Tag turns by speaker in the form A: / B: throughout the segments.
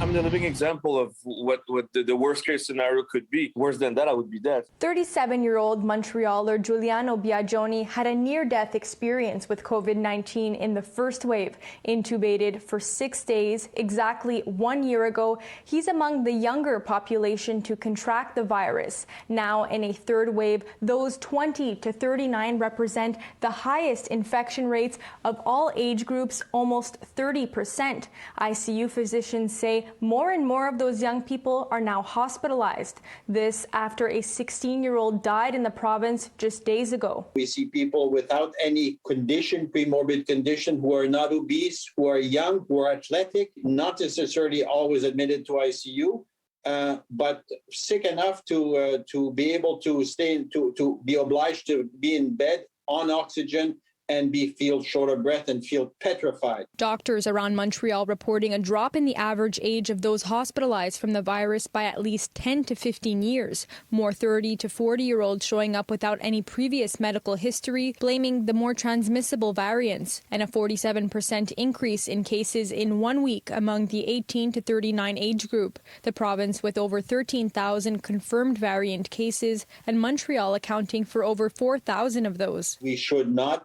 A: I'm the living example of what the worst case scenario could be. Worse than that, I would be dead.
B: 37-year-old Montrealer Giuliano Biagioni had a near-death experience with COVID-19 in the first wave. Intubated for 6 days, exactly 1 year ago, he's among the younger population to contract the virus. Now, in a third wave, those 20 to 39 represent the highest infection rates of all age groups, almost 30%. ICU physicians say more and more of those young people are now hospitalized. This after a 16-year-old died in the province just days ago.
C: We see people without any condition, premorbid condition, who are not obese, who are young, who are athletic, not necessarily always admitted to ICU, but sick enough to be able to to be obliged to be in bed on oxygen and feel short of breath and feel petrified.
B: Doctors around Montreal reporting a drop in the average age of those hospitalized from the virus by at least 10 to 15 years. More 30 to 40-year-olds showing up without any previous medical history, blaming the more transmissible variants, and a 47% increase in cases in 1 week among the 18 to 39 age group. The province with over 13,000 confirmed variant cases, and Montreal accounting for over 4,000 of those.
C: We should not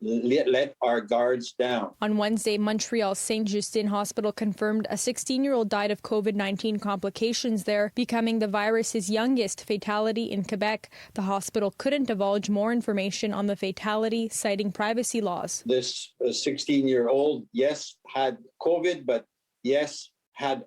C: let our guards down.
B: On Wednesday, Montreal's Saint-Justine Hospital confirmed a 16-year-old died of COVID-19 complications there, becoming the virus's youngest fatality in Quebec. The hospital couldn't divulge more information on the fatality, citing privacy laws.
C: This 16-year-old, yes, had COVID, but yes, had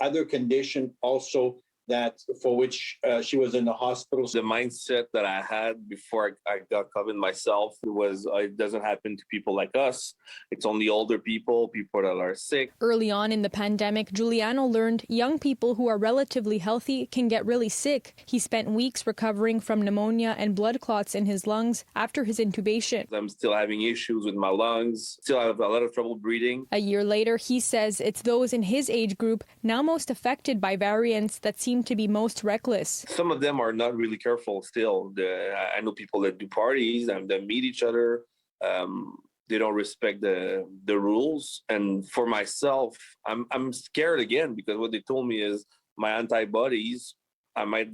C: other condition also that for which she was in the hospital.
A: The mindset that I had before I got COVID myself was it doesn't happen to people like us. It's only older people that are sick.
B: Early on in the pandemic, Giuliano learned young people who are relatively healthy can get really sick. He spent weeks recovering from pneumonia and blood clots in his lungs after his intubation.
A: I'm still having issues with my lungs, still have a lot of trouble breathing.
B: A year later, he says it's those in his age group now most affected by variants that seem to be most reckless.
A: Some of them are not really careful still. I know people that do parties and that meet each other. They don't respect the rules. And for myself, I'm scared again because what they told me is my antibodies, I might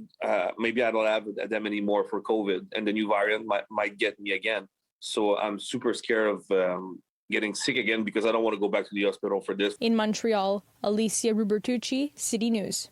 A: maybe I don't have them anymore for COVID, and the new variant might get me again. So I'm super scared of getting sick again because I don't want to go back to the hospital for this.
B: In Montreal, Alyssia Rubertucci, City News.